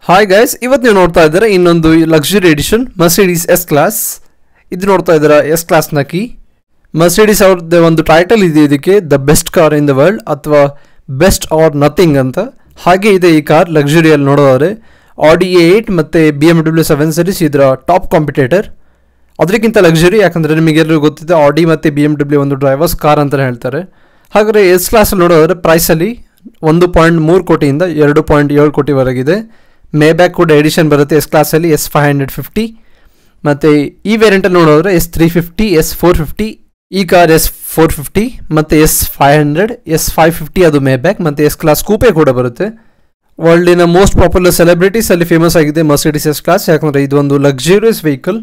Hi guys, ಇವತ್ತು ನೀವು ನೋಡ್ತಾ ಇದ್ದೀರಾ ಇನ್ನೊಂದು luxury edition Mercedes S class. ಇದು ನೋಡ್ತಾ ಇದ್ದೀರಾ ಎಸ್ ಕ್ಲಾಸ್ನ ಕೀ. ಮರ್ಸಿಡೀಸ್ ಅವ್ರದ್ದು ಒಂದು ಟೈಟಲ್ ಇದೆ ಇದಕ್ಕೆ, the best car in the world ಅಥವಾ ಬೆಸ್ಟ್ ಆರ್ ನಥಿಂಗ್ ಅಂತ. ಹಾಗೆ ಇದೆ ಈ ಕಾರ್ ಲಕ್ಸುರಿಯಲ್ಲಿ ನೋಡೋದಾದ್ರೆ. ಆಡಿ A8 ಮತ್ತು BMW 7 ಸೀರೀಸ್ ಇದರ ಟಾಪ್ ಕಾಂಪಿಟೇಟರ್. ಅದಕ್ಕಿಂತ ಲಕ್ಸುರಿ, ಯಾಕಂದರೆ ನಿಮಗೆಲ್ಲರೂ ಗೊತ್ತಿದೆ ಆಡಿ ಮತ್ತು BMW ಒಂದು ಡ್ರೈವರ್ಸ್ ಕಾರ್ ಅಂತಲೇ ಹೇಳ್ತಾರೆ. ಹಾಗಾದರೆ ಎಸ್ ಕ್ಲಾಸಲ್ಲಿ ನೋಡೋದಾದ್ರೆ ಪ್ರೈಸಲ್ಲಿ 1.3 ಕೋಟಿಯಿಂದ 2.7 ಕೋಟಿವರೆಗಿದೆ. ಮೇ ಬ್ಯಾಕ್ ಕೂಡ ಎಡಿಷನ್ ಬರುತ್ತೆ ಎಸ್ ಕ್ಲಾಸಲ್ಲಿ S550. ಮತ್ತು ಈ ವೇರಿಯಂಟಲ್ಲಿ ನೋಡೋದ್ರೆ S350, S450, ಈ ಕಾರ್ S450 ಮತ್ತು S500, S550 ಅದು ಮೇ ಬ್ಯಾಕ್, ಮತ್ತು ಎಸ್ ಕ್ಲಾಸ್ ಕೂಪೆ ಕೂಡ ಬರುತ್ತೆ. ವರ್ಲ್ಡಿನ ಮೋಸ್ಟ್ ಪಾಪ್ಯುಲರ್ ಸೆಲೆಬ್ರಿಟೀಸ್ ಅಲ್ಲಿ ಫೇಮಸ್ ಆಗಿದೆ ಮರ್ಸಿಡೀಸ್ ಎಸ್ ಕ್ಲಾಸ್, ಯಾಕಂದರೆ ಇದೊಂದು ಲಕ್ಸುರಿಯಸ್ ವೆಹಿಕಲ್,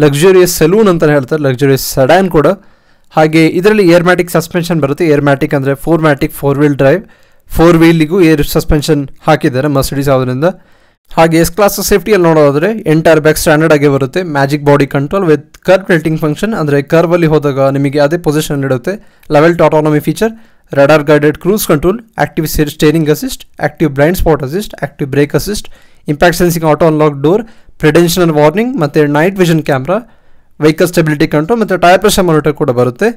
ಲಕ್ಸುರಿಯಸ್ ಸೆಲೂನ್ ಅಂತಲೇ ಹೇಳ್ತಾರೆ, ಲಕ್ಸುರಿಯಸ್ ಸೆಡಾನ್ ಕೂಡ. ಹಾಗೆ ಇದರಲ್ಲಿ ಏರ್ಮ್ಯಾಟಿಕ್ ಸಸ್ಪೆನ್ಷನ್ ಬರುತ್ತೆ. ಏರ್ಮ್ಯಾಟಿಕ್ ಅಂದರೆ 4 ವೀಲ್ ಡ್ರೈವ್, 4 ವೀಲಿಗೂ ಏರ್ ಸಸ್ಪೆನ್ಷನ್ ಹಾಕಿದ್ದಾರೆ ಮರ್ಸಿಡೀಸ್ ಅವರಿಂದ. ಹಾಗೆ ಎಸ್ ಕ್ಲಾಸ್ ಸೇಫ್ಟಿಯಲ್ಲಿ ನೋಡೋದಾದರೆ ಎಂಟೈರ್ ಬ್ಯಾಕ್ ಸ್ಟ್ಯಾಂಡರ್ಡ್ ಆಗಿ ಬರುತ್ತೆ. Magic body control with curve tilting function, ಅಂದರೆ ಕರ್ವಲ್ಲಿ ಹೋದಾಗ ನಿಮಗೆ ಅದೇ ಪೊಸಿಷನ್ ಇಡುತ್ತೆ. Level autonomy feature, radar guided cruise control, active steering assist, active blind spot assist, active brake assist, impact sensing auto unlock door, prudential warning ಮತ್ತು night vision camera, vehicle stability control ಮತ್ತು tyre pressure monitor ಕೂಡ ಬರುತ್ತೆ.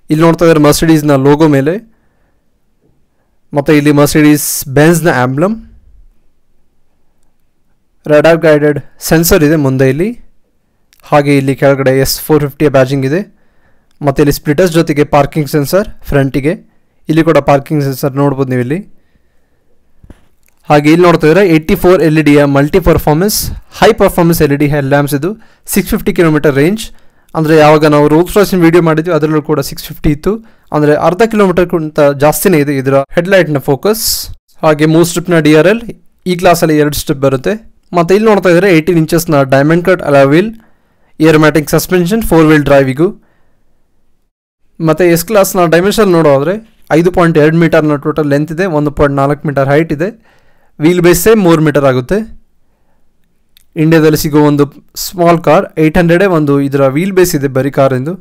ಇಲ್ಲಿ ನೋಡ್ತಾ ಇದ್ದಾರೆ ಮರ್ಸಿಡೀಸ್ನ logo ಮೇಲೆ, ಮತ್ತು ಇಲ್ಲಿ ಮರ್ಸಿಡೀಸ್ ಬೆನ್ಸ್ನ ಆಂಬ್ಲಮ್, ರಡಾರ್ ಗೈಡೆಡ್ ಸೆನ್ಸರ್ ಇದೆ ಮುಂದೆ ಇಲ್ಲಿ. ಹಾಗೆ ಇಲ್ಲಿ ಕೆಳಗಡೆ S450 ಬ್ಯಾಜಿಂಗ್ ಇದೆ, ಮತ್ತು ಇಲ್ಲಿ ಸ್ಪ್ಲಿಟರ್ಸ್ ಜೊತೆಗೆ ಪಾರ್ಕಿಂಗ್ ಸೆನ್ಸರ್ ಫ್ರಂಟಿಗೆ. ಇಲ್ಲಿ ಕೂಡ ಪಾರ್ಕಿಂಗ್ ಸೆನ್ಸರ್ ನೋಡ್ಬೋದು ನೀವು ಇಲ್ಲಿ. ಹಾಗೆ ಇಲ್ಲಿ ನೋಡ್ತಾ ಇದ್ದಾರೆ 84 LED multi performance high performance LED head lamps. ಇದು 650 ಕಿಲೋಮೀಟರ್ ರೇಂಜ್, ಅಂದರೆ ಯಾವಾಗ ನಾವು ರೋಲ್ಸ್ ರಾಯ್ಸ್ನ ವೀಡಿಯೋ ಮಾಡಿದ್ವಿ ಅದರಲ್ಲೂ ಕೂಡ 650 ಇತ್ತು, ಅಂದರೆ ಅರ್ಧ ಕಿಲೋಮೀಟರ್ಗಿಂತ ಜಾಸ್ತಿನೇ ಇದೆ ಇದರ ಹೆಡ್ಲೈಟ್ನ ಫೋಕಸ್. ಹಾಗೆ 3 ಸ್ಟ್ರಿಪ್ನ DRL, ಈ ಕ್ಲಾಸಲ್ಲಿ 2 ಸ್ಟ್ರಿಪ್ ಬರುತ್ತೆ. ಮತ್ತು ಇಲ್ಲಿ ನೋಡ್ತಾ ಇದ್ದಾರೆ 18 ಇಂಚಸ್ನ diamond cut alloy wheel, airmatic suspension 4 wheel ಡ್ರೈವಿಗೂ. ಮತ್ತು ಎಸ್ ಕ್ಲಾಸ್ನ ಡೈಮೆನ್ಷನ್ ನೋಡೋದ್ರೆ 5.2 ಮೀಟರ್ನ ಟೋಟಲ್ ಲೆಂತ್ ಇದೆ, 1.4 ಮೀಟರ್ ಹೈಟ್ ಇದೆ. ವೀಲ್ ಬೇಸೇ 3 ಮೀಟರ್ ಆಗುತ್ತೆ. ಇಂಡಿಯಾದಲ್ಲಿ ಸಿಗೋ ಒಂದು ಸ್ಮಾಲ್ ಕಾರ್ 800 ಒಂದು ಇದರ ವೀಲ್ ಬೇಸ್ ಇದೆ ಬರೀ ಕಾರಿಂದು.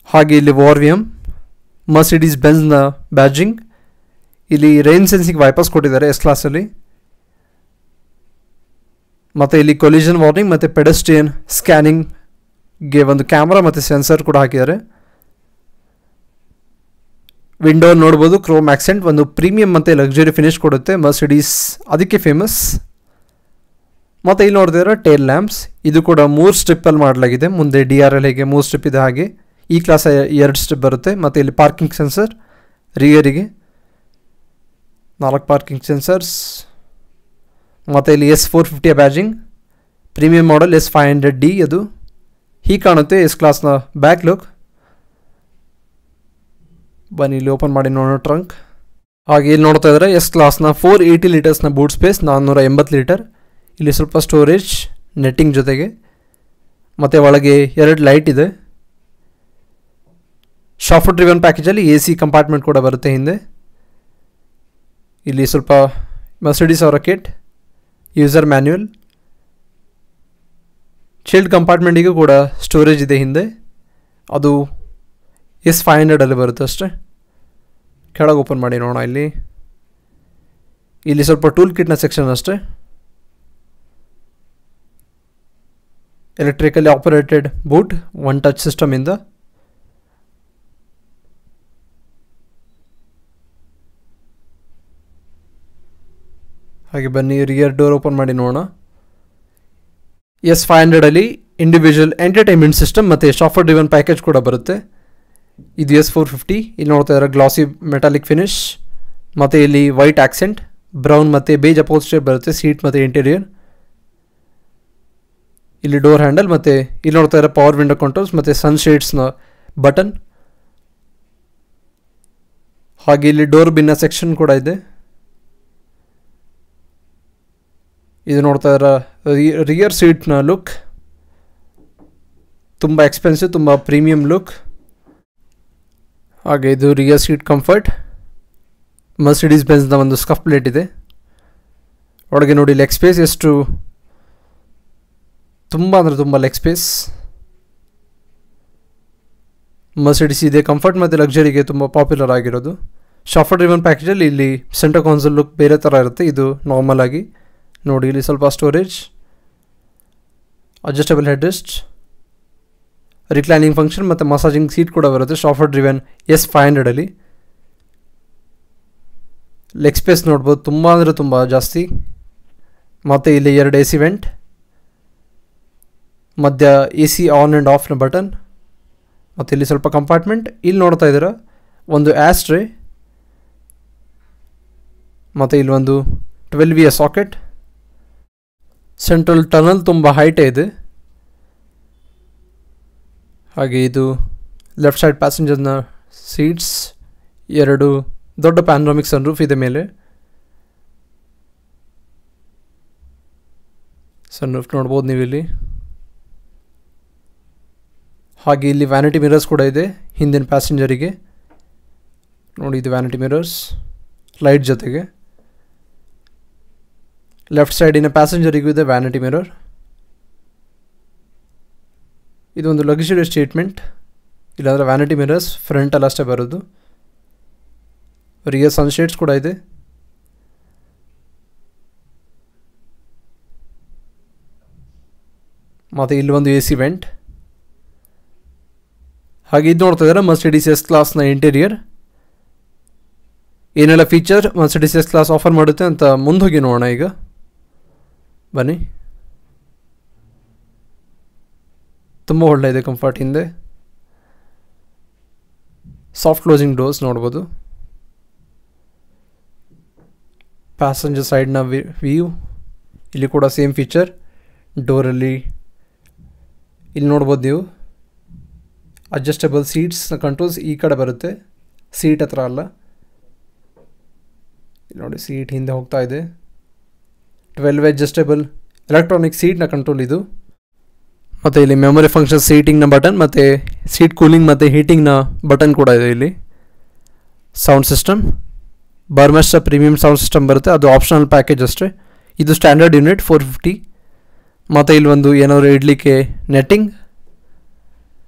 ಹಾಗೆ ಇಲ್ಲಿ ವಾರ್ವಿಯಮ್, ಮರ್ಸಿಡೀಸ್ ಬೆನ್ಸ್ನ ಬ್ಯಾಜಿಂಗ್, ಇಲ್ಲಿ ರೈನ್ ಸೆನ್ಸಿಂಗ್ ವೈಪರ್ಸ್ ಕೊಟ್ಟಿದ್ದಾರೆ ಎಸ್ ಕ್ಲಾಸಲ್ಲಿ. ಮತ್ತು ಇಲ್ಲಿ ಕೊಲಿಷನ್ ವಾರ್ನಿಂಗ್ ಮತ್ತು ಪೆಡೆಸ್ಟ್ರಿಯನ್ ಸ್ಕ್ಯಾನಿಂಗ್ಗೆ ಒಂದು ಕ್ಯಾಮ್ರಾ ಮತ್ತು ಸೆನ್ಸರ್ ಕೂಡ ಹಾಕಿದ್ದಾರೆ. ವಿಂಡೋ ನೋಡ್ಬೋದು, ಕ್ರೋಮ್ ಆಕ್ಸೆಂಟ್, ಒಂದು ಪ್ರೀಮಿಯಂ ಮತ್ತು ಲಕ್ಸುರಿ ಫಿನಿಶ್ ಕೊಡುತ್ತೆ ಮರ್ಸಿಡೀಸ್, ಅದಕ್ಕೆ ಫೇಮಸ್. ಮತ್ತು ಇಲ್ಲಿ ನೋಡ್ತಿದ್ರೆ ಟೇಲ್ ಲ್ಯಾಂಪ್ಸ್, ಇದು ಕೂಡ 3 ಸ್ಟ್ರಿಪ್ಪಲ್ಲಿ ಮಾಡಲಾಗಿದೆ. ಮುಂದೆ DRL ಹೇಗೆ 3 ಸ್ಟ್ರಿಪ್ ಇದೆ ಹಾಗೆ ಈ ಕ್ಲಾಸ್ 2 ಸ್ಟ್ರಿಪ್ ಬರುತ್ತೆ. ಮತ್ತು ಇಲ್ಲಿ ಪಾರ್ಕಿಂಗ್ ಸೆನ್ಸರ್ ರಿಯರಿಗೆ 4 ಪಾರ್ಕಿಂಗ್ ಸೆನ್ಸರ್ಸ್. ಮತ್ತು ಇಲ್ಲಿ S450 badging, premium model S500D ಅದು. ಹೀಗೆ ಕಾಣುತ್ತೆ ಎಸ್ ಕ್ಲಾಸ್ನ ಬ್ಯಾಕ್ ಲುಕ್. ಬನ್ನಿ ಇಲ್ಲಿ ಓಪನ್ ಮಾಡಿ ನೋಡೋಣ ಟ್ರಂಕ್. ಹಾಗೆ ಇಲ್ಲಿ ನೋಡ್ತಾ ಇದ್ದಾರೆ ಎಸ್ ಕ್ಲಾಸ್ನ 480 ಲೀಟರ್ಸ್ನ ಬೂಟ್ ಸ್ಪೇಸ್, 480 ಲೀಟರ್. ಇಲ್ಲಿ ಸ್ವಲ್ಪ ಸ್ಟೋರೇಜ್ ನೆಟ್ಟಿಂಗ್ ಜೊತೆಗೆ, ಮತ್ತು ಒಳಗೆ 2 ಲೈಟ್ ಇದೆ. ಶಾಫ್ಟ್ ಡ್ರಿವನ್ ಪ್ಯಾಕೇಜಲ್ಲಿ AC ಕಂಪಾರ್ಟ್ಮೆಂಟ್ ಕೂಡ ಬರುತ್ತೆ ಹಿಂದೆ. ಇಲ್ಲಿ ಸ್ವಲ್ಪ ಮರ್ಸಿಡೀಸ್ ಅವರ ಕಿಟ್, ಯೂಸರ್ ಮ್ಯಾನ್ಯುಯಲ್, ಚಿಲ್ಡ್ ಕಂಪಾರ್ಟ್ಮೆಂಟಿಗೂ ಕೂಡ ಸ್ಟೋರೇಜ್ ಇದೆ ಹಿಂದೆ. ಅದು S500 ಬರುತ್ತೆ ಅಷ್ಟೇ. ಕೆಳಗೆ ಓಪನ್ ಮಾಡಿ ನೋಡೋಣ. ಇಲ್ಲಿ ಸ್ವಲ್ಪ ಟೂಲ್ ಕಿಟ್ನ ಸೆಕ್ಷನ್ ಅಷ್ಟೇ. ಎಲೆಕ್ಟ್ರಿಕಲಿ ಆಪರೇಟೆಡ್ ಬೂಟ್, 1 ಟಚ್ ಸಿಸ್ಟಮಿಂದ. ಹಾಗೆ ಬನ್ನಿ ರಿಯರ್ ಡೋರ್ ಓಪನ್ ಮಾಡಿ ನೋಡೋಣ. S500 ಇಂಡಿವಿಜುವಲ್ ಎಂಟರ್ಟೈನ್ಮೆಂಟ್ ಸಿಸ್ಟಮ್ ಮತ್ತು ಶಾಫ್ಟ್ ಡ್ರಿವನ್ ಪ್ಯಾಕೇಜ್ ಕೂಡ ಬರುತ್ತೆ. ಇದು S450. ಇಲ್ಲಿ ನೋಡ್ತಾ ಇದ್ದಾರೆ ಗ್ಲಾಸಿ ಮೆಟಾಲಿಕ್ ಫಿನಿಶ್, ಮತ್ತು ಇಲ್ಲಿ ವೈಟ್ ಆಕ್ಸೆಂಟ್, ಬ್ರೌನ್ ಮತ್ತು ಬೇಜ್ ಅಪೋಲ್ಸ್ಟರಿ ಬರುತ್ತೆ ಸೀಟ್ ಮತ್ತು ಇಂಟೀರಿಯರ್. ಇಲ್ಲಿ ಡೋರ್ ಹ್ಯಾಂಡಲ್, ಮತ್ತು ಇಲ್ಲಿ ನೋಡ್ತಾ ಇದ್ದಾರೆ ಪವರ್ ವಿಂಡೋ ಕಂಟ್ರೋಲ್ಸ್ ಮತ್ತು ಸನ್ ಶೇಡ್ಸ್ನ ಬಟನ್. ಹಾಗೆ ಇಲ್ಲಿ ಡೋರ್ ಬಿನ್ನ ಸೆಕ್ಷನ್ ಕೂಡ ಇದೆ. ಇದು ನೋಡ್ತಾ ಇದ್ದಾರೆ ರಿಯರ್ ಸೀಟ್ನ ಲುಕ್, ತುಂಬ ಎಕ್ಸ್ಪೆನ್ಸಿವ್, ತುಂಬ ಪ್ರೀಮಿಯಂ ಲುಕ್. ಹಾಗೆ ಇದು ರಿಯರ್ ಸೀಟ್ ಕಂಫರ್ಟ್, ಮರ್ಸಿಡೀಸ್ ಬೆನ್ಸ್ನ ಒಂದು ಸ್ಕಫ್ ಪ್ಲೇಟ್ ಇದೆ. ಒಳಗೆ ನೋಡಿ ಲೆಗ್ ಸ್ಪೇಸ್ ಎಷ್ಟು, ತುಂಬ ಅಂದರೆ ತುಂಬ ಲೆಗ್ ಸ್ಪೇಸ್. ಮರ್ಸಿಡೀಸ್ ಇದೆ ಕಂಫರ್ಟ್ ಮತ್ತು ಲಕ್ಸುರಿಗೆ ತುಂಬ ಪಾಪ್ಯುಲರ್ ಆಗಿರೋದು. ಸಾಫ್ಟ್ವೇರ್ ಡ್ರಿವನ್ ಪ್ಯಾಕೇಜಲ್ಲಿ ಇಲ್ಲಿ ಸೆಂಟರ್ ಕಾನ್ಸೋಲ್ ಲುಕ್ ಬೇರೆ ಥರ ಇರುತ್ತೆ. ಇದು ನಾರ್ಮಲ್ ಆಗಿ ನೋಡಿ, ಇಲ್ಲಿ ಸ್ವಲ್ಪ storage, adjustable head rest, reclining function ಮತ್ತು ಮಸಾಜಿಂಗ್ ಸೀಟ್ ಕೂಡ ಬರುತ್ತೆ ಸಾಫ್ಟ್ವೇರ್ ಡ್ರಿವನ್ S500ಅಲ್ಲಿ. ಲೆಗ್ ಸ್ಪೇಸ್ ನೋಡ್ಬೋದು, ತುಂಬ ಅಂದರೆ ತುಂಬ ಜಾಸ್ತಿ. ಮತ್ತು ಇಲ್ಲಿ 2 AC ವೆಂಟ್, ಮಧ್ಯ AC ಆನ್ ಆ್ಯಂಡ್ ಆಫ್ನ ಬಟನ್, ಮತ್ತು ಇಲ್ಲಿ ಸ್ವಲ್ಪ ಕಂಪಾರ್ಟ್ಮೆಂಟ್. ಇಲ್ಲಿ ನೋಡ್ತಾ ಇದ್ದೀರಾ ಒಂದು ಆಸ್ಟ್ರೇ, ಮತ್ತು ಇಲ್ಲಿ ಒಂದು 12V ಸಾಕೆಟ್. ಸೆಂಟ್ರಲ್ ಟನಲ್ ತುಂಬ ಹೈಟೇ ಇದೆ. ಹಾಗೆ ಇದು ಲೆಫ್ಟ್ ಸೈಡ್ ಪ್ಯಾಸೆಂಜರ್ನ ಸೀಟ್ಸ್, 2 ದೊಡ್ಡ ಪ್ಯಾನರಾಮಿಕ್ ಸನ್ರೂಫ್ ಇದೆ ಮೇಲೆ. ಸನ್ರೂಫ್ ನೋಡ್ಬೋದು ನೀವು ಇಲ್ಲಿ. ಹಾಗೆ ಇಲ್ಲಿ ವ್ಯಾನಿಟಿ ಮಿರರ್ಸ್ ಕೂಡ ಇದೆ ಹಿಂದಿನ ಪ್ಯಾಸೆಂಜರಿಗೆ. ನೋಡಿ, ಇದು ವ್ಯಾನಿಟಿ ಮಿರರ್ಸ್ ಲೈಟ್ ಜೊತೆಗೆ. ಲೆಫ್ಟ್ ಸೈಡಿನ ಪ್ಯಾಸೆಂಜರಿಗೂ ಇದೆ ವ್ಯಾನಿಟಿ ಮಿರರ್. ಇದೊಂದು ಲಕ್ಸುರಿಯಸ್ ಟ್ರೀಟ್ಮೆಂಟ್. ಇಲ್ಲಾಂದರೆ ವ್ಯಾನಿಟಿ ಮಿರರ್ಸ್ ಫ್ರಂಟಲ್ಲಿ ಅಷ್ಟೇ ಬರೋದು. ರಿಯರ್ ಸನ್ಶೇಡ್ಸ್ ಕೂಡ ಇದೆ. ಮತ್ತು ಇಲ್ಲಿ ಒಂದು AC ವೆಂಟ್. ಹಾಗೆ ಇದು ನೋಡ್ತಾ ಇದ್ದಾರೆ ಮರ್ಸಿಡಿಸ್ S ಕ್ಲಾಸ್ನ ಇಂಟೀರಿಯರ್. ಏನೆಲ್ಲ feature Mercedes S class offer ಮಾಡುತ್ತೆ ಅಂತ ಮುಂದೋಗಿ ನೋಡೋಣ. ಈಗ ಬನ್ನಿ. ತುಂಬ ಒಳ್ಳೆ ಇದೆ ಕಂಫರ್ಟ್. ಹಿಂದೆ ಸಾಫ್ಟ್ ಕ್ಲೋಸಿಂಗ್ ಡೋರ್ಸ್ ನೋಡ್ಬೋದು. ಪ್ಯಾಸೆಂಜರ್ ಸೈಡ್ನ ವ್ಯೂ, ಇಲ್ಲಿ ಕೂಡ ಸೇಮ್ ಫೀಚರ್. ಡೋರಲ್ಲಿ ಇಲ್ಲಿ ನೋಡ್ಬೋದು ನೀವು ಅಡ್ಜಸ್ಟಬಲ್ ಸೀಟ್ಸ್ನ ಕಂಟ್ರೋಲ್ಸ್ ಈ ಕಡೆ ಬರುತ್ತೆ, ಸೀಟ್ ಹತ್ರ ಅಲ್ಲ. ಇಲ್ಲಿ ನೋಡಿ, ಸೀಟ್ ಹಿಂದೆ ಹೋಗ್ತಾ ಇದೆ. 12 ಅಡ್ಜಸ್ಟಬಲ್ ಎಲೆಕ್ಟ್ರಾನಿಕ್ ಸೀಟ್ನ ಕಂಟ್ರೋಲ್ ಇದು. ಮತ್ತು ಇಲ್ಲಿ ಮೆಮೊರಿ ಫಂಕ್ಷನ್ ಸೀಟಿಂಗ್ನ ಬಟನ್, ಮತ್ತು ಸೀಟ್ ಕೂಲಿಂಗ್ ಮತ್ತು ಹೀಟಿಂಗ್ನ ಬಟನ್ ಕೂಡ ಇದೆ. ಇಲ್ಲಿ sound system, Burmester premium sound system ಬರುತ್ತೆ, ಅದು ಆಪ್ಷನಲ್ ಪ್ಯಾಕೇಜ್ ಅಷ್ಟೇ. ಇದು ಸ್ಟ್ಯಾಂಡರ್ಡ್ ಯೂನಿಟ್ 450. ಮತ್ತು ಇಲ್ಲಿ ಒಂದು ಏನಾದರೂ ಇಡಲಿಕ್ಕೆ ನೆಟ್ಟಿಂಗ್.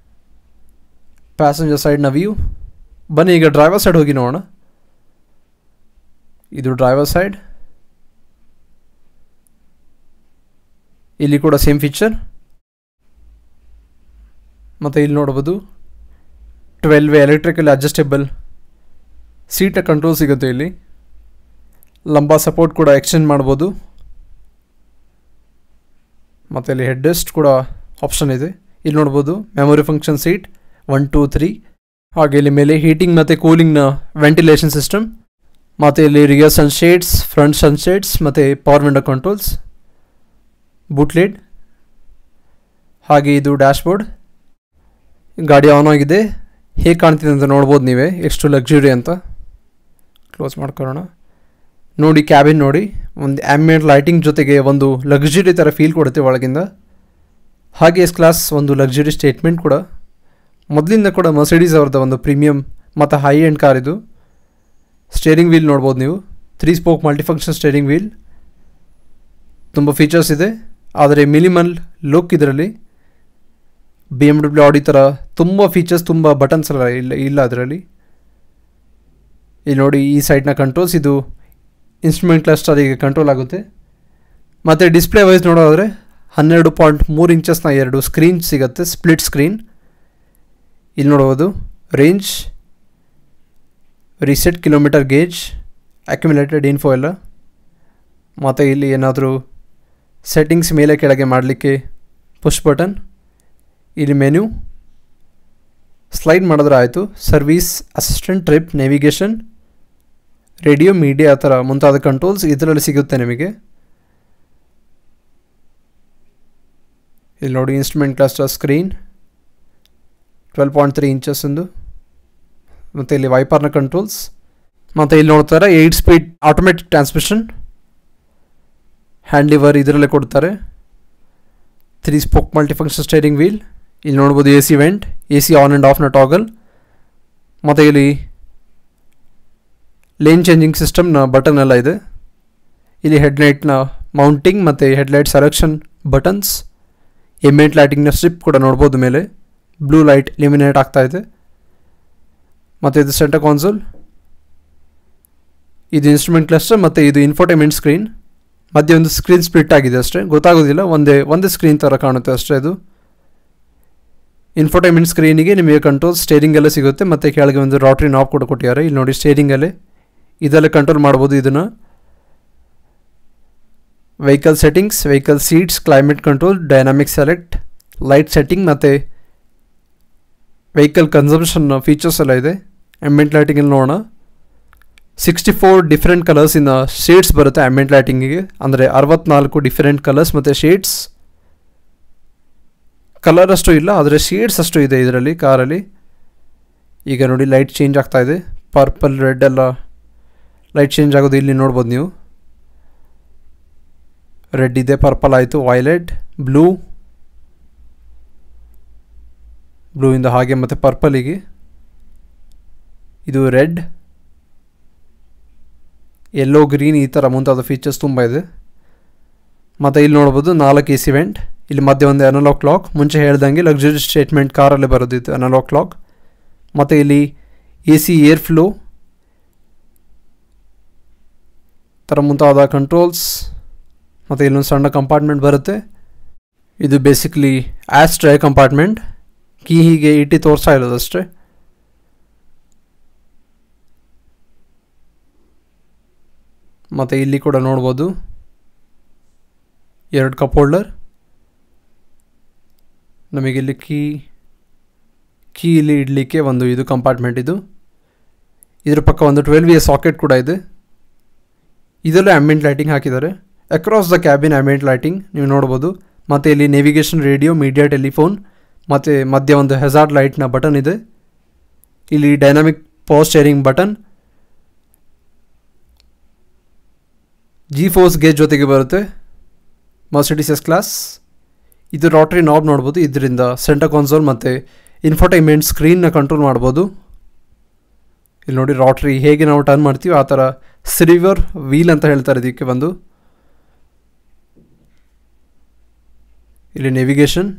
Passenger ಸೈಡ್ನ view. ಬನ್ನಿ ಈಗ ಡ್ರೈವರ್ ಸೈಡ್ ಹೋಗಿ ನೋಡೋಣ. ಇದು ಡ್ರೈವರ್ ಸೈಡ್. ಇಲ್ಲಿ ಕೂಡ ಸೇಮ್ ಫೀಚರ್. ಮತ್ತು ಇಲ್ಲಿ ನೋಡ್ಬೋದು 12 ಎಲೆಕ್ಟ್ರಿಕಲ್ ಅಡ್ಜಸ್ಟೇಬಲ್ ಸೀಟ ಕಂಟ್ರೋಲ್ ಸಿಗುತ್ತೆ. ಇಲ್ಲಿ ಲಂಬಾ ಸಪೋರ್ಟ್ ಕೂಡ ಎಕ್ಸ್ಟೆಂಡ್ ಮಾಡ್ಬೋದು. ಮತ್ತು ಇಲ್ಲಿ ಹೆಡ್ ರೆಸ್ಟ್ ಕೂಡ ಆಪ್ಷನ್ ಇದೆ. ಇಲ್ಲಿ ನೋಡ್ಬೋದು ಮೆಮೊರಿ ಫಂಕ್ಷನ್ ಸೀಟ್ 1 2 3. ಹಾಗೆ ಇಲ್ಲಿ ಮೇಲೆ ಹೀಟಿಂಗ್ ಮತ್ತು ಕೂಲಿಂಗ್ನ ವೆಂಟಿಲೇಷನ್ ಸಿಸ್ಟಮ್. ಮತ್ತು ಇಲ್ಲಿ ರಿಯರ್ ಸನ್ಶೇಡ್ಸ್, ಫ್ರಂಟ್ ಸನ್ಶೇಡ್ಸ್, ಮತ್ತು power window controls, boot lid. ಹಾಗೆ ಇದು ಡ್ಯಾಶ್ಬೋರ್ಡ್. ಗಾಡಿ ಆನ್ ಆಗಿದೆ. ಹೇಗೆ ಕಾಣ್ತಿದೆ ಅಂತ ನೋಡ್ಬೋದು ನೀವೇ, ಎಷ್ಟು ಲಕ್ಸುರಿ ಅಂತ. ಕ್ಲೋಸ್ ಮಾಡ್ಕೊಳ್ಳೋಣ. ನೋಡಿ ಕ್ಯಾಬಿನ್ ನೋಡಿ, ಒಂದು ಆ್ಯಂಬಿಯಂಟ್ ಲೈಟಿಂಗ್ ಜೊತೆಗೆ ಒಂದು ಲಕ್ಸುರಿ ಥರ ಫೀಲ್ ಕೊಡುತ್ತೆ ಒಳಗಿಂದ. ಹಾಗೆ S ಕ್ಲಾಸ್ ಒಂದು ಲಕ್ಸುರಿ ಸ್ಟೇಟ್ಮೆಂಟ್ ಕೂಡ. ಮೊದಲಿಂದ ಕೂಡ ಮರ್ಸಿಡೀಸ್ ಅವ್ರದ್ದು ಒಂದು ಪ್ರೀಮಿಯಂ ಮತ್ತು ಹೈ ಎಂಡ್ ಕಾರ್ ಇದು. ಸ್ಟೇರಿಂಗ್ ವೀಲ್ ನೋಡ್ಬೋದು ನೀವು, 3 ಸ್ಪೋಕ್ ಮಲ್ಟಿಫಂಕ್ಷನ್ ಸ್ಟೇರಿಂಗ್ ವೀಲ್. ತುಂಬ ಫೀಚರ್ಸ್ ಇದೆ, ಆದರೆ ಮಿನಿಮಲ್ ಲುಕ್ ಇದರಲ್ಲಿ. BMW ಆಡಿ ಥರ ತುಂಬ ಫೀಚರ್ಸ್, ತುಂಬ ಬಟನ್ಸ್ ಎಲ್ಲ ಇಲ್ಲ ಅದರಲ್ಲಿ. ಇಲ್ಲಿ ನೋಡಿ, ಈ ಸೈಡ್ನ ಕಂಟ್ರೋಲ್ಸ್, ಇದು ಇನ್ಸ್ಟ್ರೂಮೆಂಟ್ ಕ್ಲಸ್ಟರಿಗೆ ಕಂಟ್ರೋಲ್ ಆಗುತ್ತೆ. ಮತ್ತು ಡಿಸ್ಪ್ಲೇ ವೈಸ್ ನೋಡೋದಾದರೆ 12.3 ಇಂಚಸ್ನ 2 ಸ್ಕ್ರೀನ್ ಸಿಗುತ್ತೆ, ಸ್ಪ್ಲಿಟ್ ಸ್ಕ್ರೀನ್. ಇಲ್ಲಿ ನೋಡ್ಬೋದು range, reset, kilometre gauge, accumulated info ಎಲ್ಲ. ಮತ್ತು ಇಲ್ಲಿ ಏನಾದರೂ ಸೆಟ್ಟಿಂಗ್ಸ್ ಮೇಲೆ ಕೆಳಗೆ ಮಾಡಲಿಕ್ಕೆ ಪುಷ್ ಬಟನ್. ಇಲ್ಲಿ ಮೆನ್ಯೂ ಸ್ಲೈಡ್ ಮಾಡಿದ್ರೆ ಆಯಿತು. Service, assistant, trip, navigation, radio, media ಆ ಥರ ಮುಂತಾದ ಕಂಟ್ರೋಲ್ಸ್ ಇದರಲ್ಲಿ ಸಿಗುತ್ತೆ ನಿಮಗೆ. ಇಲ್ಲಿ ನೋಡಿ ಇನ್ಸ್ಟ್ರೂಮೆಂಟ್ ಕ್ಲಸ್ಟರ್ ಸ್ಕ್ರೀನ್ 12.3 ಇಂಚಸ್ ಒಂದು. ಮತ್ತು ಇಲ್ಲಿ ವೈಪರ್ನ ಕಂಟ್ರೋಲ್ಸ್. ಮತ್ತು ಇಲ್ಲಿ ನೋಡ್ತಾರೆ 8 speed automatic transmission, hand liver ಇದರಲ್ಲೇ ಕೊಡ್ತಾರೆ. 3 ಸ್ಪೋಕ್ ಮಲ್ಟಿಫಂಕ್ಷನ್ ಸ್ಟೇರಿಂಗ್ ವೀಲ್. ಇಲ್ಲಿ ನೋಡ್ಬೋದು AC vent, AC on and ಆಫ್ನ ಟಾಗಲ್. ಮತ್ತು ಇಲ್ಲಿ ಲೇನ್ ಚೇಂಜಿಂಗ್ ಸಿಸ್ಟಮ್ನ ಬಟನ್ ಎಲ್ಲ ಇದೆ. ಇಲ್ಲಿ ಹೆಡ್ಲೈಟ್ನ ಮೌಂಟಿಂಗ್ ಮತ್ತು ಹೆಡ್ಲೈಟ್ ಸೆಲೆಕ್ಷನ್ ಬಟನ್ಸ್. ಎಂಬಿಯಂಟ್ ಲೈಟಿಂಗ್ನ ಸ್ಟ್ರಿಪ್ ಕೂಡ ನೋಡ್ಬೋದು ಮೇಲೆ, ಬ್ಲೂ ಲೈಟ್ ಇಲ್ಯುಮಿನೇಟ್ ಆಗ್ತಾಯಿದೆ. ಮತ್ತು ಇದು ಸೆಂಟರ್ ಕಾನ್ಸೋಲ್. ಇದು ಇನ್ಸ್ಟ್ರೂಮೆಂಟ್ ಕ್ಲಸ್ಟರ್ ಮತ್ತು ಇದು ಇನ್ಫೋಟೈನ್ಮೆಂಟ್ ಸ್ಕ್ರೀನ್. ಮಧ್ಯೆ ಒಂದು ಸ್ಕ್ರೀನ್ ಸ್ಪ್ಲಿಟ್ ಆಗಿದೆ ಅಷ್ಟೇ, ಗೊತ್ತಾಗೋದಿಲ್ಲ, ಒಂದೇ ಸ್ಕ್ರೀನ್ ಥರ ಕಾಣುತ್ತೆ ಅಷ್ಟೇ. ಇದು ಇನ್ಫೋಟೈನ್ಮೆಂಟ್ ಸ್ಕ್ರೀನಿಗೆ ನಿಮಗೆ ಕಂಟ್ರೋಲ್ ಸ್ಟೇರಿಂಗ್ ಎಲ್ಲ ಸಿಗುತ್ತೆ ಮತ್ತು ಕೆಳಗೆ ಒಂದು ರೋಟರಿ ನಾಬ್ ಕೂಡ ಕೊಟ್ಟಿದ್ದಾರೆ. ಇಲ್ಲಿ ನೋಡಿ ಸ್ಟೇರಿಂಗಲ್ಲೇ ಇದೆಲ್ಲ ಕಂಟ್ರೋಲ್ ಮಾಡ್ಬೋದು. ಇದನ್ನು vehicle settings, vehicle seats, climate control, dynamic select, light setting ಮತ್ತು ವೆಹಿಕಲ್ ಕನ್ಸಂಪ್ಷನ್ ಫೀಚರ್ಸ್ ಎಲ್ಲ ಇದೆ. ಆಂಬಿಯೆಂಟ್ ಲೈಟಿಂಗಲ್ಲಿ ನೋಡೋಣ, 64 ಡಿಫ್ರೆಂಟ್ ಕಲರ್ಸಿನ ಶೇಡ್ಸ್ ಬರುತ್ತೆ ಆಂಬಿಯೆಂಟ್ ಲೈಟಿಂಗಿಗೆ. ಅಂದರೆ 64 ಡಿಫ್ರೆಂಟ್ ಕಲರ್ಸ್ ಮತ್ತು ಶೇಡ್ಸ್. ಕಲರ್ ಅಷ್ಟು ಇಲ್ಲ, ಆದರೆ ಶೇಡ್ಸ್ ಅಷ್ಟು ಇದೆ ಇದರಲ್ಲಿ ಕಾರಲ್ಲಿ. ಈಗ ನೋಡಿ ಲೈಟ್ ಚೇಂಜ್ ಆಗ್ತಾ ಇದೆ, ಪರ್ಪಲ್ ರೆಡ್ ಎಲ್ಲ ಲೈಟ್ ಚೇಂಜ್ ಆಗೋದು ಇಲ್ಲಿ ನೋಡ್ಬೋದು ನೀವು. ರೆಡ್ ಇದೆ, ಪರ್ಪಲ್ ಆಯಿತು, ವೈಲೆಟ್, ಬ್ಲೂಯಿಂದ ಹಾಗೆ ಮತ್ತು ಪರ್ಪಲಿಗೆ ಇದು ರೆಡ್, ಯೆಲ್ಲೋ, ಗ್ರೀನ್, ಈ ಥರ ಮುಂತಾದ ಫೀಚರ್ಸ್ ತುಂಬ ಇದೆ. ಮತ್ತು ಇಲ್ಲಿ ನೋಡ್ಬೋದು 4 AC ವೆಂಟ್. ಇಲ್ಲಿ ಮಧ್ಯೆ ಒಂದು ಅನಲಾಗ್ ಕ್ಲಾಕ್, ಮುಂಚೆ ಹೇಳ್ದಂಗೆ ಲಕ್ಸುರಿ ಸ್ಟೇಟ್ಮೆಂಟ್ ಕಾರಲ್ಲೇ ಬರೋದಿತ್ತು ಅನಲಾಗ್ ಕ್ಲಾಕ್. ಮತ್ತು ಇಲ್ಲಿ AC ಏರ್ ಫ್ಲೋ ಥರ ಮುಂತಾದ ಕಂಟ್ರೋಲ್ಸ್. ಮತ್ತು ಇಲ್ಲೊಂದು ಸಣ್ಣ ಕಂಪಾರ್ಟ್ಮೆಂಟ್ ಬರುತ್ತೆ. ಇದು basically as drive compartment. Key ಹೀಗೆ ಇಟ್ಟು ತೋರಿಸ್ತಾ ಇರೋದಷ್ಟೇ. ಮತ್ತು ಇಲ್ಲಿ ಕೂಡ ನೋಡ್ಬೋದು 2 ಕಪ್ ಹೋಲ್ಡರ್. ನಮಗಿಲ್ಲಿ ಕೀ ಇಲ್ಲಿ ಇಡಲಿಕ್ಕೆ ಒಂದು ಇದು ಕಂಪಾರ್ಟ್ಮೆಂಟ್. ಇದ್ರ ಪಕ್ಕ ಒಂದು 12V ಸಾಕೆಟ್ ಕೂಡ ಇದೆ. ಇದರಲ್ಲೂ ಆಂಬಿಯೆಂಟ್ ಲೈಟಿಂಗ್ ಹಾಕಿದ್ದಾರೆ. Across the cabin ambient lighting ನೀವು ನೋಡ್ಬೋದು. ಮತ್ತು ಇಲ್ಲಿ ನೇವಿಗೇಷನ್, ರೇಡಿಯೋ, ಮೀಡಿಯಾ, ಟೆಲಿಫೋನ್ ಮತ್ತು ಮಧ್ಯೆ ಒಂದು ಹೆಜಾರ್ಡ್ ಲೈಟ್ನ ಬಟನ್ ಇದೆ. ಇಲ್ಲಿ ಡೈನಾಮಿಕ್ ಪವರ್ ಸ್ಟೇರಿಂಗ್ ಬಟನ್, G-ಫೋರ್ಸ್ ಗೇಜ್ ಜೊತೆಗೆ ಬರುತ್ತೆ ಮರ್ಸಿಡಿಸ್ ಎಸ್ ಕ್ಲಾಸ್. ಇದು ರೋಟರಿ ನಾಬ್ ನೋಡ್ಬೋದು. ಇದರಿಂದ ಸೆಂಟರ್ ಕನ್ಸೋಲ್ ಮತ್ತು ಇನ್ಫೋಟೈನ್ಮೆಂಟ್ ಸ್ಕ್ರೀನ್ನ ಕಂಟ್ರೋಲ್ ಮಾಡ್ಬೋದು. ಇಲ್ಲಿ ನೋಡಿ ರೋಟರಿ ಹೇಗೆ ನಾವು ಟರ್ನ್ ಮಾಡ್ತೀವಿ ಆ ಥರ ಸಿಲ್ವರ್ ವೀಲ್ ಅಂತ ಹೇಳ್ತಾರೆ ಇದಕ್ಕೆ ಬಂದು. ಇಲ್ಲಿ ನೇವಿಗೇಷನ್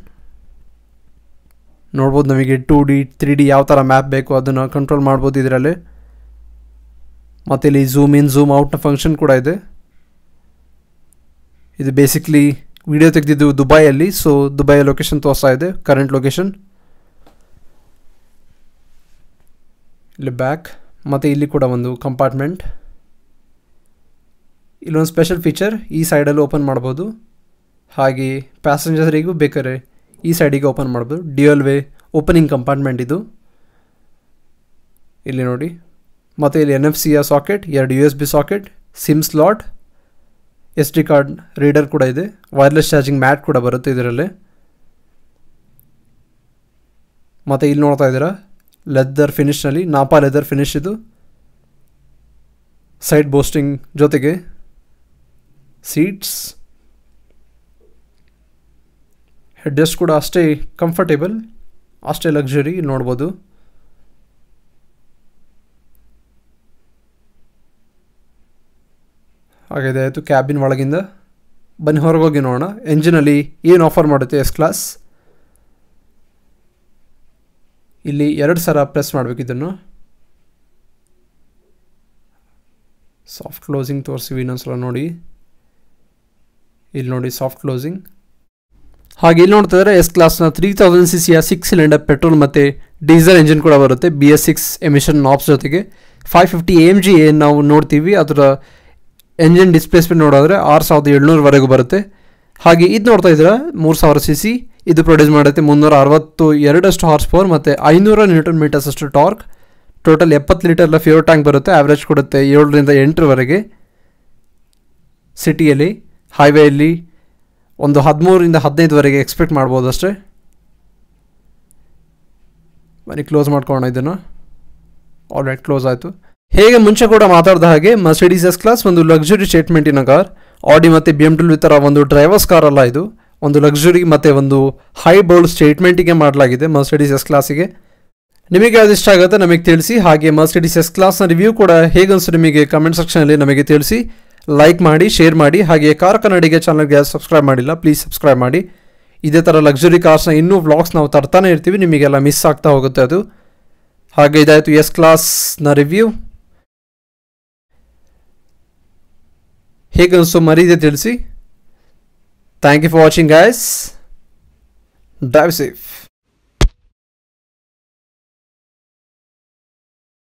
ನೋಡ್ಬೋದು, ನಮಗೆ 2D 3D ಯಾವ ಥರ ಮ್ಯಾಪ್ ಬೇಕು ಅದನ್ನು ಕಂಟ್ರೋಲ್ ಮಾಡ್ಬೋದು ಇದರಲ್ಲಿ. ಮತ್ತು ಇಲ್ಲಿ ಝೂಮ್ ಇನ್ ಝೂಮ್ ಔಟ್ನ ಫಂಕ್ಷನ್ ಕೂಡ ಇದೆ. ಇದು ಬೇಸಿಕ್ಲಿ ವಿಡಿಯೋ ತೆಗೆದಿದ್ದು ದುಬೈಯಲ್ಲಿ, ಸೊ ದುಬೈಯ ಲೊಕೇಶನ್ ತೋರಿಸ್ತಾ ಇದೆ, ಕರೆಂಟ್ ಲೊಕೇಶನ್. ಇಲ್ಲಿ ಬ್ಯಾಕ್ ಮತ್ತು ಇಲ್ಲಿ ಕೂಡ ಒಂದು ಕಂಪಾರ್ಟ್ಮೆಂಟ್. ಇಲ್ಲೊಂದು ಸ್ಪೆಷಲ್ ಫೀಚರ್, ಈ ಸೈಡಲ್ಲಿ ಓಪನ್ ಮಾಡ್ಬೋದು. ಹಾಗೆ ಪ್ಯಾಸೆಂಜರಿಗೂ ಬೇಕಾದ್ರೆ ಈ ಸೈಡಿಗೆ ಓಪನ್ ಮಾಡ್ಬೋದು. ಡ್ಯುಯಲ್ ವೇ ಓಪನಿಂಗ್ ಕಂಪಾರ್ಟ್ಮೆಂಟ್ ಇದು. ಇಲ್ಲಿ ನೋಡಿ, ಮತ್ತು ಇಲ್ಲಿ NFC socket, 2 USB socket, sim slot, SD card reader ಕೂಡ ಇದೆ. ವೈರ್ಲೆಸ್ ಚಾರ್ಜಿಂಗ್ ಮ್ಯಾಟ್ ಕೂಡ ಬರುತ್ತೆ ಇದರಲ್ಲಿ. ಮತ್ತು ಇಲ್ಲಿ ನೋಡ್ತಾ ಇದ್ದೀರಾ ಲೆದರ್ ಫಿನಿಷ್ನಲ್ಲಿ, ನಾಪಾ ಲೆದರ್ ಫಿನಿಶ್ ಇದು. ಸೈಡ್ ಬೋಸ್ಟಿಂಗ್ ಜೊತೆಗೆ ಸೀಟ್ಸ್, ಹೆಡ್ರೆಸ್ಟ್ ಕೂಡ ಅಷ್ಟೇ ಕಂಫರ್ಟೇಬಲ್, ಅಷ್ಟೇ ಲಕ್ಸುರಿ ನೋಡ್ಬೋದು. ಹಾಗಿದೆ ಆಯಿತು ಕ್ಯಾಬಿನ್ ಒಳಗಿಂದ. ಬನ್ನಿ ಹೊರಗೋಗಿ ನೋಡೋಣ ಎಂಜಿನಲ್ಲಿ ಏನು ಆಫರ್ ಮಾಡುತ್ತೆ ಎಸ್ ಕ್ಲಾಸ್. ಇಲ್ಲಿ 2 ಸಲ ಪ್ರೆಸ್ ಮಾಡಬೇಕು ಇದನ್ನು. ಸಾಫ್ಟ್ ಕ್ಲೋಸಿಂಗ್ ತೋರಿಸಿವಿ ಇನ್ನೊಂದ್ಸಲ ನೋಡಿ. ಇಲ್ಲಿ ನೋಡಿ ಸಾಫ್ಟ್ ಕ್ಲೋಸಿಂಗ್. ಹಾಗೆ ಇಲ್ಲಿ ನೋಡ್ತಿದ್ದಾರೆ ಎಸ್ ಕ್ಲಾಸ್ನ 3000cc 6 ಸಿಲಿಂಡರ್ ಪೆಟ್ರೋಲ್ ಮತ್ತು ಡೀಸೆಲ್ ಎಂಜಿನ್ ಕೂಡ ಬರುತ್ತೆ. BS6 ಎಮಿಷನ್ ನಾಬ್ಸ್ ಜೊತೆಗೆ 550 AMG ಏನು ನಾವು ನೋಡ್ತೀವಿ ಅದರ ಎಂಜಿನ್ ಡಿಸ್ಪ್ಲೇಸ್ಮೆಂಟ್ ನೋಡಿದ್ರೆ 6700ವರೆಗೂ ಬರುತ್ತೆ. ಹಾಗೆ ಇದು ನೋಡ್ತಾ ಇದ್ದೀರಾ 3000cc. ಇದು ಪ್ರೊಡ್ಯೂಸ್ ಮಾಡುತ್ತೆ 362 ಹಾರ್ಸ್ ಪವರ್ ಮತ್ತು 500 ನ್ಯೂಟನ್ ಮೀಟರ್ಸ್ ಅಷ್ಟು ಟಾರ್ಕ್. ಟೋಟಲ್ 70 ಲೀಟರ್ನ ಫ್ಯೂಲ್ ಟ್ಯಾಂಕ್ ಬರುತ್ತೆ. ಆವ್ರೇಜ್ ಕೊಡುತ್ತೆ 7ರಿಂದ 8ರವರೆಗೆ. ಸಿಟಿಯಲ್ಲಿ ಹೈವೇಯಲ್ಲಿ ಒಂದು 13ರಿಂದ 15ವರೆಗೆ ಎಕ್ಸ್ಪೆಕ್ಟ್ ಮಾಡ್ಬೋದು ಅಷ್ಟೇ. ಬನ್ನಿ ಕ್ಲೋಸ್ ಮಾಡ್ಕೊಳ್ಳೋಣ ಇದನ್ನು. ಆಲ್ರೈಟ್, ಕ್ಲೋಸ್ ಆಯಿತು. ಹೇಗೆ ಮುಂಚೆ ಕೂಡ ಮಾತಾಡಿದ ಹಾಗೆ ಮರ್ಸಿಡಿಸ್ ಎಸ್ ಕ್ಲಾಸ್ ಒಂದು ಲಕ್ಸುರಿ ಸ್ಟೇಟ್ಮೆಂಟಿನ ಕಾರ್. ಆಡಿ ಮತ್ತು BMW ಥರ ಒಂದು ಡ್ರೈವರ್ಸ್ ಕಾರ್ ಅಲ್ಲ, ಇದು ಒಂದು ಲಕ್ಸುರಿ ಮತ್ತು ಒಂದು ಹೈ ಬೋಲ್ಡ್ ಸ್ಟೇಟ್ಮೆಂಟಿಗೆ ಮಾಡಲಾಗಿದೆ ಮರ್ಸಿಡಿಸ್ ಎಸ್ ಕ್ಲಾಸಿಗೆ. ನಿಮಗೆ ಯಾವ್ದು ಇಷ್ಟ ಆಗುತ್ತೆ ನಮಗೆ ತಿಳಿಸಿ. ಹಾಗೆ ಮರ್ಸಿಡಿಸ್ ಎಸ್ ಕ್ಲಾಸ್ನ ರಿವ್ಯೂ ಕೂಡ ಹೇಗೆ ಅನಿಸ್ತು ನಿಮಗೆ ಕಮೆಂಟ್ ಸೆಕ್ಷನಲ್ಲಿ ನಮಗೆ ತಿಳಿಸಿ. ಲೈಕ್ ಮಾಡಿ, ಶೇರ್ ಮಾಡಿ. ಹಾಗೆ ಕಾರ್ ಕನ್ನಡಿಗೆ ಚಾನಲ್ಗೆ ಸಬ್ಸ್ಕ್ರೈಬ್ ಮಾಡಿಲ್ಲ, ಪ್ಲೀಸ್ ಸಬ್ಸ್ಕ್ರೈಬ್ ಮಾಡಿ. ಇದೇ ಥರ ಲಕ್ಸುರಿ ಕಾರ್ಸ್ನ ಇನ್ನೂ ವ್ಲಾಗ್ಸ್ ನಾವು ತರ್ತಾನೆ ಇರ್ತೀವಿ, ನಿಮಗೆಲ್ಲ ಮಿಸ್ ಆಗ್ತಾ ಹೋಗುತ್ತೆ ಅದು. ಹಾಗೆ ಇದಾಯಿತು ಎಸ್ ಕ್ಲಾಸ್ನ ರಿವ್ಯೂ. ಹೇಗೆ ಅನಿಸ್ತು ಮರೀದೆ ತಿಳಿಸಿ. Thank you for watching guys. Drive safe.